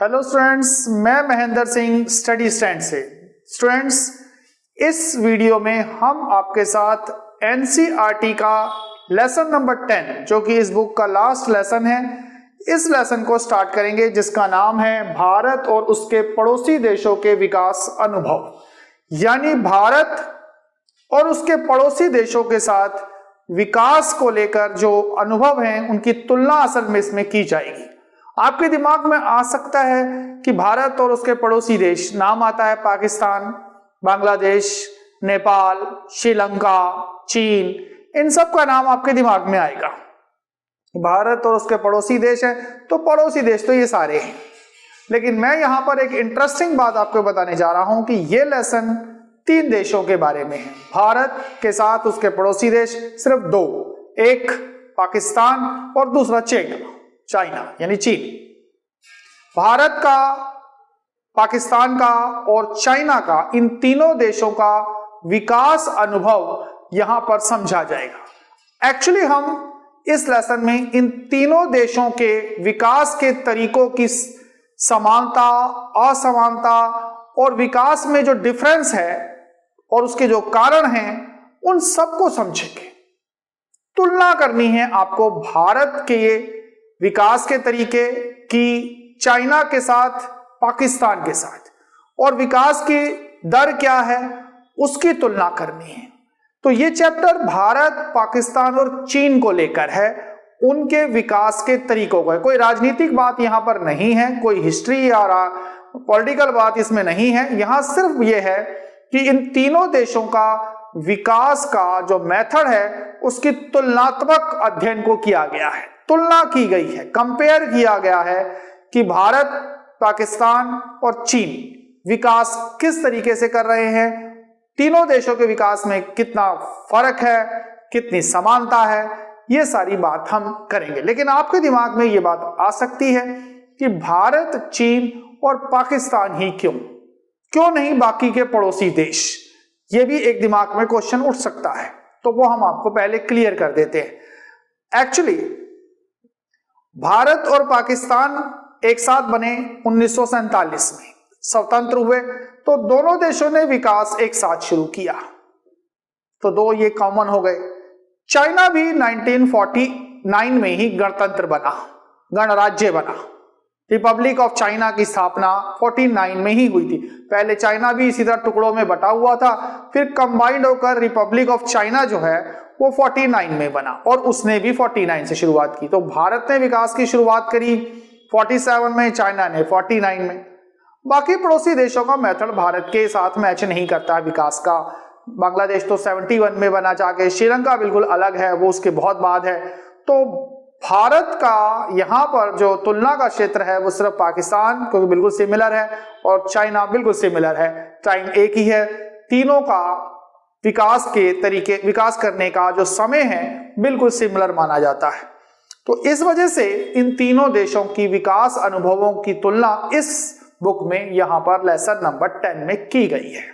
Hello students, मैं Mahendra Singh study stand से। Students, इस वीडियो में हम आपके साथ एनसीईआरटी का लेसन नंबर 10 जो कि इस बुक का लास्ट लेसन है, इस लेसन को स्टार्ट करेंगे जिसका नाम है भारत और उसके पड़ोसी देशों के विकास अनुभव। यानी भारत और उसके पड़ोसी देशों के साथ विकास को लेकर जो अनुभव हैं उनकी तुलना असल में इसमें की जाएगी। आपके दिमाग में आ सकता है कि भारत और उसके पड़ोसी देश, नाम आता है पाकिस्तान, बांग्लादेश, नेपाल, श्रीलंका, चीन, इन सब का नाम आपके दिमाग में आएगा। भारत और उसके पड़ोसी देश हैं तो पड़ोसी देश तो ये सारे हैं। लेकिन मैं यहां पर एक इंटरेस्टिंग बात आपको बताने जा रहा हूं कि ये लेसन 3 देशों के बारे में है। भारत के साथ उसके पड़ोसी देश सिर्फ 2, एक पाकिस्तान और दूसरा चाइना यानी चीन। भारत का, पाकिस्तान का और चाइना का, इन तीनों देशों का विकास अनुभव यहां पर समझा जाएगा। एक्चुअली हम इस लेसन में इन तीनों देशों के विकास के तरीकों की समानता, असमानता और विकास में जो डिफरेंस है और उसके जो कारण हैं उन सबको समझेंगे। तुलना करनी है आपको भारत के विकास के तरीके की चाइना के साथ, पाकिस्तान के साथ, और विकास की दर क्या है उसकी तुलना करनी है। तो ये चैप्टर भारत, पाकिस्तान और चीन को लेकर है, उनके विकास के तरीकों का। कोई राजनीतिक बात यहां पर नहीं है, कोई हिस्ट्री या पॉलिटिकल बात इसमें नहीं है। यहां सिर्फ ये है कि इन तीनों देशों का विकास का जो मेथड है उसकी तुलनात्मक अध्ययन को किया गया है, तुलना की गई है, कंपेयर किया गया है कि भारत, पाकिस्तान और चीन विकास किस तरीके से कर रहे हैं, तीनों देशों के विकास में कितना फर्क है, कितनी समानता है, ये सारी बात हम करेंगे। लेकिन आपके दिमाग में ये बात आ सकती है कि भारत, चीन और पाकिस्तान ही क्यों नहीं बाकी के पड़ोसी देश? ये भी एक दिमाग में क्वेश्चन उठ सकता है, तो वो हम आपको पहले क्लियर कर देते हैं। एक्चुअली भारत और पाकिस्तान एक साथ बने 1947 में, स्वतंत्र हुए तो दोनों देशों ने विकास एक साथ शुरू किया, तो 2 ये कॉमन हो गए। चाइना भी 1949 में ही गणतंत्र बना, गणराज्य बना। रिपब्लिक ऑफ चाइना की स्थापना 49 में ही हुई थी। पहले चाइना भी इसी तरह टुकड़ों में बटा हुआ था, फिर कंबाइंड होकर रिपब्लिक ऑफ चाइना जो है वो 49 में बना, और उसने भी 49 से शुरुआत की। तो भारत ने विकास की शुरुआत करी 47 में, चाइना ने 49 में। बाकी पड़ोसी देशों का मेथड भारत के साथ मैच नहीं करता है विकास का। बांग्लादेश तो 71 में बना जाके, श्रीलंका बिल्कुल अलग है, वो उसके बहुत बाद है। तो भारत का यहाँ पर जो तुलना का क्षेत्र है वो सिर्फ पाकिस्तान, क्योंकि बिल्कुल सिमिलर है, और चाइना बिल्कुल सिमिलर है, टाइम एक ही है। तीनों का विकास के तरीके, विकास करने का जो समय है बिल्कुल सिमिलर माना जाता है। तो इस वजह से इन तीनों देशों की विकास अनुभवों की तुलना इस बुक में यहां पर लेसन नंबर 10 में की गई है।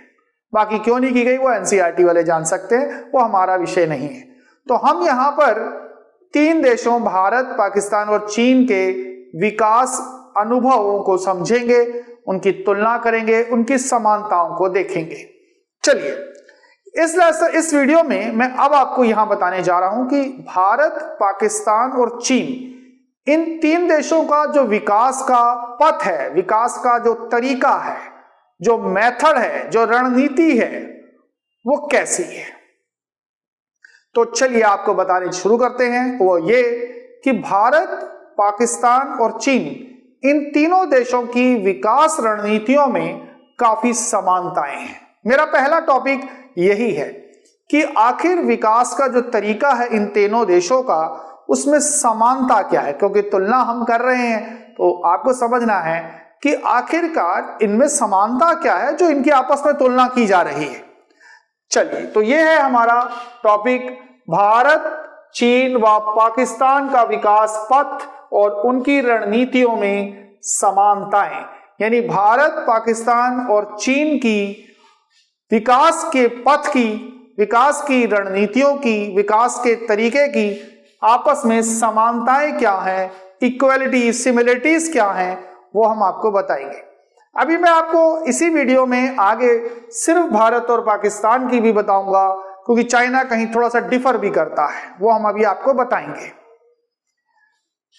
बाकी क्यों नहीं की गई वो एनसीईआरटी वाले जान सकते हैं, वो हमारा विषय नहीं है। तो हम यहां पर 3 देशों भारत, पाकिस्तान और चीन के विकास अनुभवों को समझेंगे, उनकी तुलना करेंगे, उनकी समानताओं को देखेंगे। चलिए, इस वीडियो में मैं अब आपको यहां बताने जा रहा हूं कि भारत, पाकिस्तान और चीन, इन 3 देशों का जो विकास का पथ है, विकास का जो तरीका है, जो मेथड है, जो रणनीति है, वो कैसी है। तो चलिए आपको बताने शुरू करते हैं। वो ये कि भारत, पाकिस्तान और चीन, इन तीनों देशों की विकास रणनीतियों में काफी समानताएं हैं। मेरा पहला टॉपिक यही है कि आखिर विकास का जो तरीका है इन तीनों देशों का, उसमें समानता क्या है, क्योंकि तुलना हम कर रहे हैं तो आपको समझना है कि आखिरकार इनमें समानता क्या है जो इनकी आपस में तुलना की जा रही है। चलिए, तो ये है हमारा टॉपिक, भारत, चीन व पाकिस्तान का विकास पथ और उनकी रणनीतियों में समानताएं। यानी भारत, पाकिस्तान और चीन की विकास के पथ की, विकास की रणनीतियों की, विकास के तरीके की आपस में समानताएं क्या हैं, इक्वलिटी, सिमिलरिटीज क्या हैं, वो हम आपको बताएंगे। अभी मैं आपको इसी वीडियो में आगे सिर्फ भारत और पाकिस्तान की भी बताऊंगा, क्योंकि चाइना कहीं थोड़ा सा डिफर भी करता है, वो हम अभी आपको बताएंगे।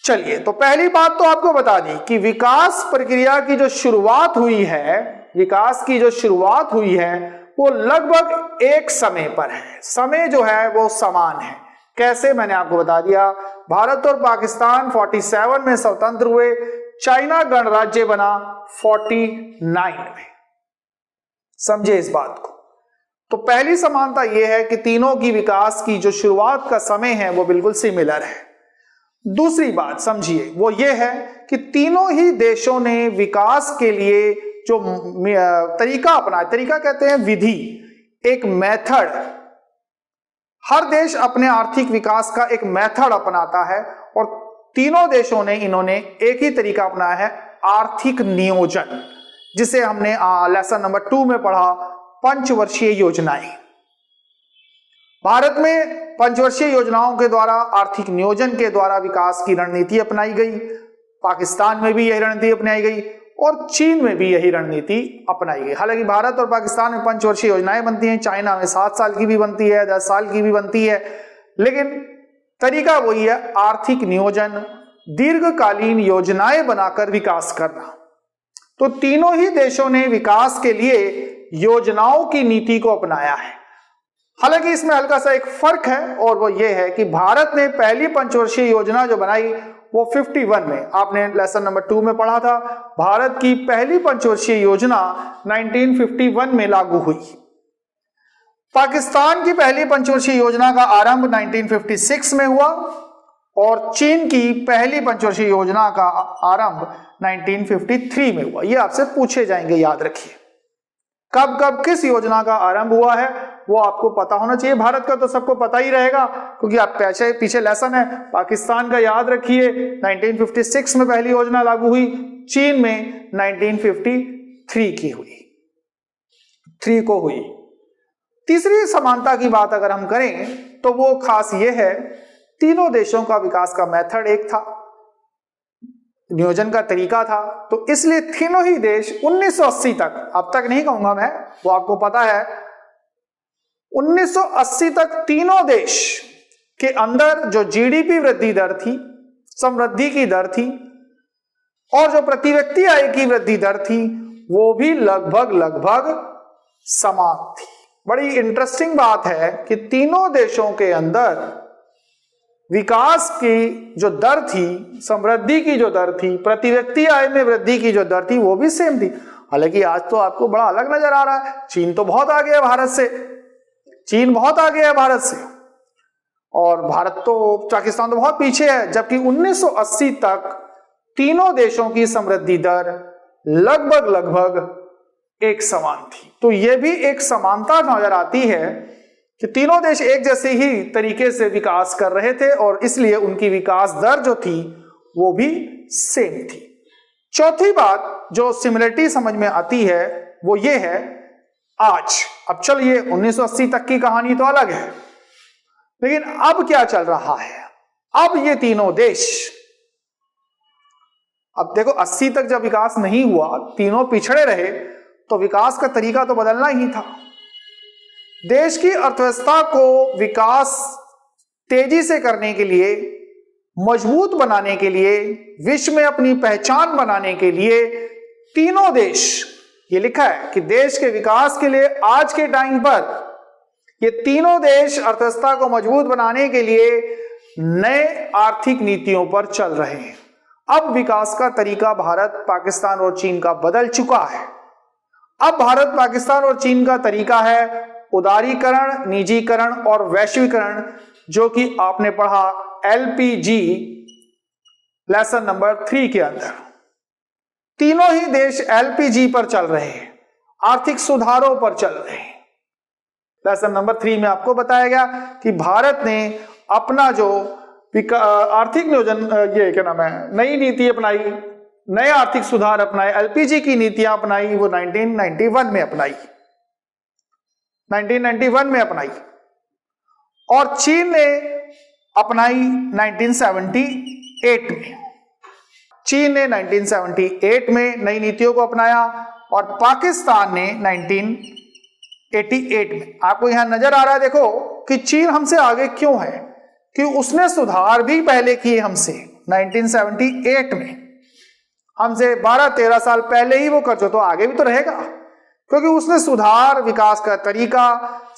चलिए, तो पहली बात तो आपको बता दी कि विकास प्रक्रिया की जो शुरुआत हुई है, विकास की जो शुरुआत हुई है वो लगभग एक समय पर है। समय जो है वो समान है। कैसे, मैंने आपको बता दिया। भारत और पाकिस्तान 47 में स्वतंत्र हुए, चाइना गणराज्य बना 49 में। समझे इस बात को। तो पहली समानता यह है कि तीनों की विकास की जो शुरुआत का समय है वो बिल्कुल सिमिलर है। दूसरी बात समझिए, वो ये है कि तीनों ही देशों ने विकास के लिए जो तरीका अपनाया, तरीका कहते हैं विधि, एक मेथड। हर देश अपने आर्थिक विकास का एक मेथड अपनाता है और तीनों देशों ने इन्होंने एक ही तरीका अपनाया है, आर्थिक नियोजन, जिसे हमने लेसन नंबर 2 में पढ़ा, पंचवर्षीय योजनाएं। भारत में पंचवर्षीय योजनाओं के द्वारा, आर्थिक नियोजन के द्वारा विकास की रणनीति अपनाई गई। पाकिस्तान में भी यही रणनीति अपनाई गई और चीन में भी यही रणनीति अपनाई गई। हालांकि भारत और पाकिस्तान में पंचवर्षीय योजनाएं बनती हैं, चाइना में 7 साल की भी बनती है, 10 साल की भी बनती है, लेकिन तरीका वही है, आर्थिक नियोजन, दीर्घकालीन योजनाएं बनाकर विकास करना। तो तीनों ही देशों ने विकास के लिए योजनाओं की नीति को अपनाया है। हालांकि इसमें हल्का सा एक फर्क है, और वो ये है कि भारत ने पहली पंचवर्षीय योजना जो बनाई वो 51 में, आपने लेसन नंबर 2 में पढ़ा था, भारत की पहली पंचवर्षीय योजना 1951 में लागू हुई। पाकिस्तान की पहली पंचवर्षीय योजना का आरंभ 1956 में हुआ और चीन की पहली पंचवर्षीय योजना का आरंभ 1953 में हुआ। ये आपसे पूछे जाएंगे, याद रखिए। कब कब किस योजना का आरंभ हुआ है वो आपको पता होना चाहिए। भारत का तो सबको पता ही रहेगा, क्योंकि आप पीछे लेसन है। पाकिस्तान का याद रखिए, 1956 में पहली योजना लागू हुई, चीन में 1953 की हुई, 3 को हुई। तीसरी समानता की बात अगर हम करें तो वो खास ये है, तीनों देशों का विकास का मेथड एक था, नियोजन का तरीका था। तो इसलिए तीनों ही देश 1980 तक, अब तक नहीं कहूंगा मैं, वो आपको पता है, 1980 तक तीनों देश के अंदर जो जीडीपी वृद्धि दर थी, समृद्धि की दर थी, और जो प्रति व्यक्ति आय की वृद्धि दर थी, वो भी लगभग समान थी। बड़ी इंटरेस्टिंग बात है कि तीनों देशों के अंदर विकास की जो दर थी, समृद्धि की जो दर थी, प्रति व्यक्ति आय में वृद्धि की जो दर थी, वो भी सेम थी। हालांकि आज तो आपको बड़ा अलग नजर आ रहा है, चीन तो बहुत आगे है भारत से, चीन बहुत आगे है भारत से, और भारत तो, पाकिस्तान तो बहुत पीछे है। जबकि 1980 तक तीनों देशों की समृद्धि दर लगभग एक समान थी। तो यह भी एक समानता नजर आती है कि तीनों देश एक जैसे ही तरीके से विकास कर रहे थे और इसलिए उनकी विकास दर जो थी वो भी सेम थी। चौथी बात जो सिमिलरिटी समझ में आती है वो ये है, आज, अब चलिए 1980 तक की कहानी तो अलग है, लेकिन अब क्या चल रहा है? अब ये तीनों देश, अब देखो 80 तक जब विकास नहीं हुआ, तीनों पिछड़े रहे, तो विकास का तरीका तो बदलना ही था। देश की अर्थव्यवस्था को विकास तेजी से करने के लिए, मजबूत बनाने के लिए, विश्व में अपनी पहचान बनाने के लिए तीनों देश, ये लिखा है कि देश के विकास के लिए आज के टाइम पर ये तीनों देश अर्थव्यवस्था को मजबूत बनाने के लिए नए आर्थिक नीतियों पर चल रहे हैं। अब विकास का तरीका भारत, पाकिस्तान और चीन का बदल चुका है। अब भारत, पाकिस्तान और चीन का तरीका है उदारीकरण, निजीकरण और वैश्वीकरण, जो कि आपने पढ़ा LPG लेसन नंबर 3 के अंदर। तीनों ही देश LPG पर चल रहे हैं, आर्थिक सुधारों पर चल रहे हैं। लेसन नंबर 3 में आपको बताया गया कि भारत ने अपना जो आर्थिक नियोजन, ये क्या नाम है, नई नीति अपनाई, नए आर्थिक सुधार अपनाए, LPG की नीतियां अपनाई, वो 1991 में अपनाई, 1991 में अपनाई, और चीन ने अपनाई 1978 में। चीन ने 1978 में नई नीतियों को अपनाया और पाकिस्तान ने 1988 में। आपको यहां नजर आ रहा है देखो कि चीन हमसे आगे क्यों है, कि उसने सुधार भी पहले किए हमसे 1978 में, हमसे 12-13 साल पहले ही वो कर चुका, तो आगे भी तो रहेगा, क्योंकि उसने सुधार विकास का तरीका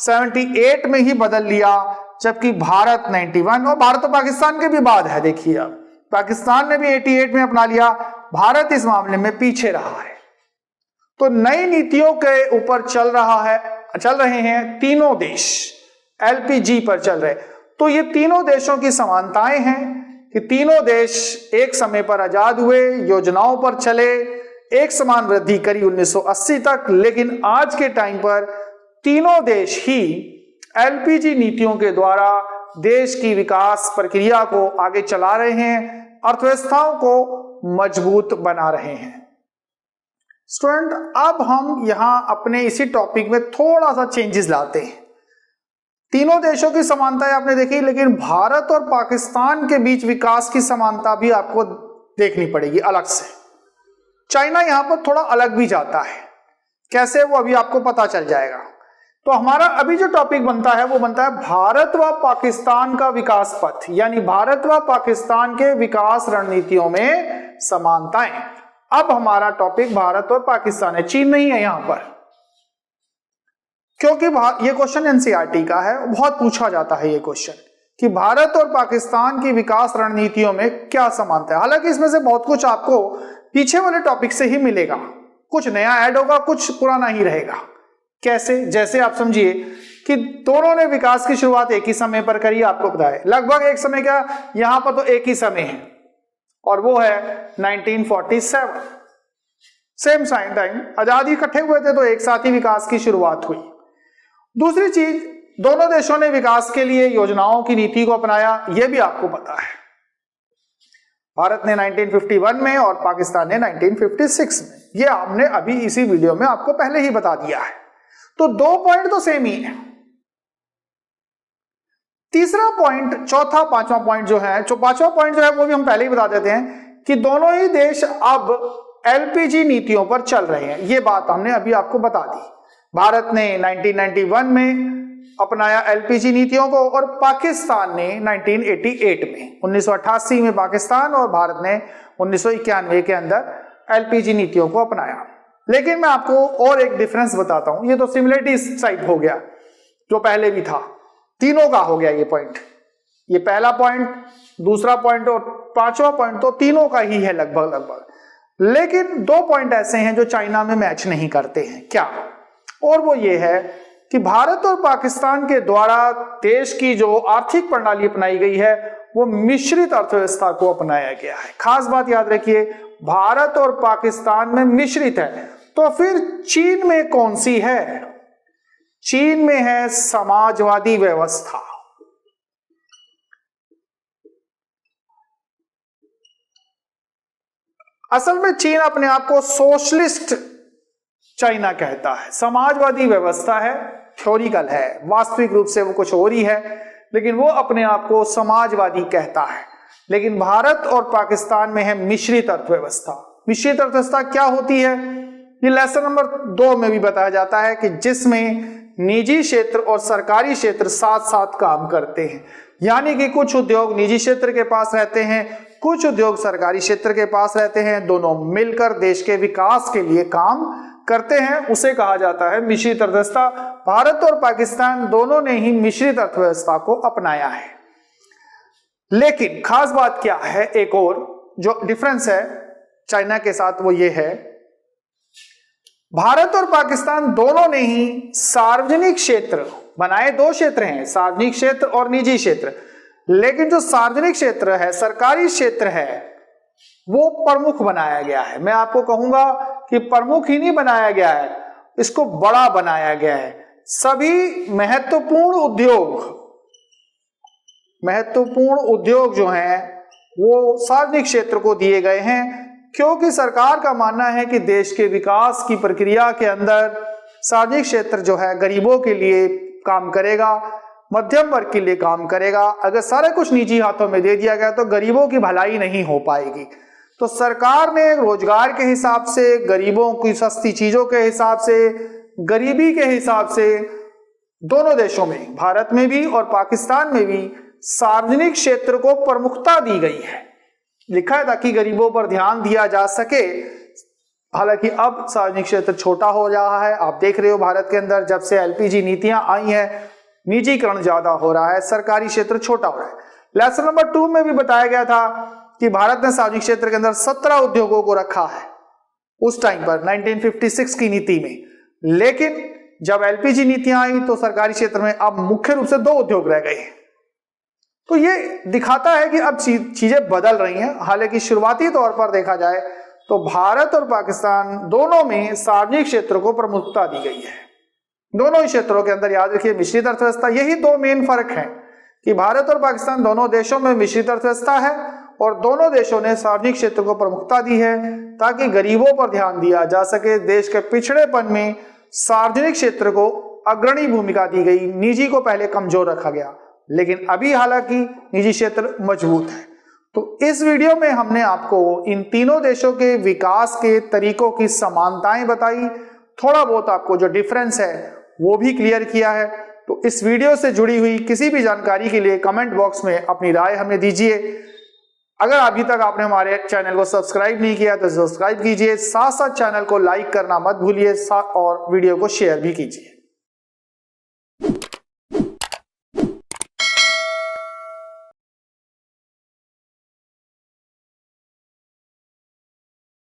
78 में ही बदल लिया, जबकि भारत 91, और भारत और पाकिस्तान के भी बाद है। देखिए अब पाकिस्तान ने भी 88 में अपना लिया, भारत इस मामले में पीछे रहा है। तो नई नीतियों के ऊपर चल रहे हैं तीनों देश, एलपीजी पर चल रहे। तो ये तीनों देशों की समानताएं हैं कि तीनों देश एक समय पर आजाद हुए, योजनाओं पर चले, एक समान वृद्धि करी 1980 तक, लेकिन आज के टाइम पर तीनों देश ही एलपीजी नीतियों के द्वारा देश की विकास प्रक्रिया को आगे चला रहे हैं, अर्थव्यवस्थाओं को मजबूत बना रहे हैं। स्टूडेंट, अब हम यहां अपने इसी टॉपिक में थोड़ा सा चेंजेस लाते हैं। तीनों देशों की समानताएं आपने देखी, लेकिन भारत और पाकिस्तान के बीच विकास की समानता भी आपको देखनी पड़ेगी अलग से। चाइना यहां पर थोड़ा अलग भी जाता है, कैसे वो अभी आपको पता चल जाएगा। तो हमारा अभी जो टॉपिक बनता है वो बनता है भारत व पाकिस्तान का विकास पथ, यानी भारत व पाकिस्तान के विकास रणनीतियों में समानताएं। अब हमारा टॉपिक भारत और पाकिस्तान है, चीन नहीं है यहां पर, क्योंकि ये क्वेश्चन एनसीईआरटी का है, बहुत पूछा जाता है ये क्वेश्चन कि भारत और पाकिस्तान की विकास रणनीतियों में क्या समानता है। हालांकि इसमें से बहुत कुछ आपको पीछे वाले टॉपिक से ही मिलेगा, कुछ नया ऐड होगा, कुछ पुराना ही रहेगा। कैसे? जैसे आप समझिए कि दोनों ने विकास की शुरुआत एक ही समय पर करी, आपको पता है लगभग एक समय, क्या यहां पर तो एक ही समय है, और वो है 1947। सेम टाइम आजादी इकट्ठे हुए थे, तो एक साथ ही विकास की शुरुआत हुई। दूसरी चीज, दोनों देशों ने विकास के लिए योजनाओं की नीति को अपनाया, यह भी आपको पता है। भारत ने 1951 में और पाकिस्तान ने 1956 में। यह हमने अभी इसी वीडियो में आपको पहले ही बता दिया है। तो 2 पॉइंट तो सेम ही है। तीसरा पॉइंट, चौथा, पांचवा पॉइंट जो है, पांचवा पॉइंट जो है वो भी हम पहले ही बता देते हैं कि दोनों ही देश अब एलपीजी नीतियों पर चल रहे हैं। ये बात हमने अभी आपको बता दी। भारत ने 1991 में अपनाया एलपीजी नीतियों को और पाकिस्तान ने 1988 में, 1988 में पाकिस्तान और भारत ने 1991 के अंदर एलपीजी नीतियों को अपनाया। लेकिन मैं आपको और एक डिफरेंस बताता हूं। ये तो सिमिलरिटी साइड हो गया जो पहले भी था, तीनों का हो गया ये पॉइंट। ये पहला पॉइंट, दूसरा पॉइंट और पांचवा पॉइंट तो तीनों का ही है लगभग। लेकिन 2 पॉइंट ऐसे हैं जो चाइना में मैच नहीं करते हैं। क्या? और वो ये है कि भारत और पाकिस्तान के द्वारा देश की जो आर्थिक प्रणाली अपनाई गई है वो मिश्रित अर्थव्यवस्था को अपनाया गया है। खास बात याद रखिए, भारत और पाकिस्तान में मिश्रित है। तो फिर चीन में कौन सी है? चीन में है समाजवादी व्यवस्था। असल में चीन अपने आप को सोशलिस्ट चाइना कहता है। समाजवादी व्यवस्था है, थ्योरिकल है, वास्तविक रूप से वो कुछ और ही है, लेकिन वो अपने आप को समाजवादी कहता है। लेकिन भारत और पाकिस्तान में है मिश्रित अर्थव्यवस्था। मिश्रित अर्थव्यवस्था क्या होती है? ये लेसन नंबर 2 में भी बताया जाता है कि जिसमें निजी क्षेत्र और सरकारी क्षेत्र साथ साथ काम करते हैं। यानी कि कुछ उद्योग निजी क्षेत्र के पास रहते हैं, कुछ उद्योग सरकारी क्षेत्र के पास रहते हैं, दोनों मिलकर देश के विकास के लिए काम करते हैं, उसे कहा जाता है मिश्रित अर्थव्यवस्था। भारत और पाकिस्तान दोनों ने ही मिश्रित अर्थव्यवस्था को अपनाया है। लेकिन खास बात क्या है, एक और जो डिफरेंस है चाइना के साथ, वो ये है भारत और पाकिस्तान दोनों ने ही सार्वजनिक क्षेत्र बनाए। 2 क्षेत्र हैं, सार्वजनिक क्षेत्र और निजी क्षेत्र। लेकिन जो सार्वजनिक क्षेत्र है, सरकारी क्षेत्र है, वो प्रमुख बनाया गया है। मैं आपको कहूंगा कि प्रमुख ही नहीं बनाया गया है, इसको बड़ा बनाया गया है। सभी महत्वपूर्ण उद्योग जो हैं वो सार्वजनिक क्षेत्र को दिए गए हैं, क्योंकि सरकार का मानना है कि देश के विकास की प्रक्रिया के अंदर सार्वजनिक क्षेत्र जो है गरीबों के लिए काम करेगा, मध्यम वर्ग के लिए काम करेगा। अगर सारा कुछ निजी हाथों में दे दिया गया तो गरीबों की भलाई नहीं हो पाएगी। तो सरकार ने रोजगार के हिसाब से, गरीबों की सस्ती चीजों के हिसाब से, गरीबी के हिसाब से दोनों देशों में, भारत में भी और पाकिस्तान में भी, सार्वजनिक क्षेत्र को प्रमुखता दी गई है। लिखा है ताकि गरीबों पर ध्यान दिया जा सके। हालांकि अब सार्वजनिक क्षेत्र छोटा हो रहा है। आप देख रहे हो भारत के अंदर जब से एलपीजी नीतियां आई हैं, निजीकरण ज्यादा हो रहा है, सरकारी क्षेत्र छोटा हो रहा है। लेसन नंबर 2 में भी बताया गया था कि भारत ने सार्वजनिक क्षेत्र के अंदर 17 उद्योगों को रखा है उस टाइम पर 1956 की नीति में। लेकिन जब एलपीजी नीतियां आई तो सरकारी क्षेत्र में अब मुख्य रूप से 2 उद्योग रह गए। तो ये दिखाता है कि अब चीजें बदल रही हैं। हालांकि शुरुआती तौर पर देखा जाए तो भारत और पाकिस्तान दोनों में सार्वजनिक क्षेत्र को प्रमुखता दी गई है। दोनों ही क्षेत्रों के अंदर याद रखिए मिश्रित अर्थव्यवस्था, यही 2 मेन फर्क है कि भारत और पाकिस्तान दोनों देशों में मिश्रित अर्थव्यवस्था है और दोनों देशों ने सार्वजनिक क्षेत्र को प्रमुखता दी है ताकि गरीबों पर ध्यान दिया जा सके। देश के पिछड़ेपन में सार्वजनिक क्षेत्र को अग्रणी भूमिका दी गई, निजी को पहले कमजोर रखा गया, लेकिन अभी हालांकि निजी क्षेत्र मजबूत है। तो इस वीडियो में हमने आपको इन तीनों देशों के विकास के तरीकों की समानताएं बताई, थोड़ा बहुत आपको जो डिफरेंस है वो भी क्लियर किया है। तो इस वीडियो से जुड़ी हुई किसी भी जानकारी के लिए कमेंट बॉक्स में अपनी राय हमें दीजिए। अगर अभी तक आपने हमारे चैनल को सब्सक्राइब नहीं किया तो सब्सक्राइब कीजिए, साथ साथ चैनल को लाइक करना मत भूलिए और वीडियो को शेयर भी कीजिए।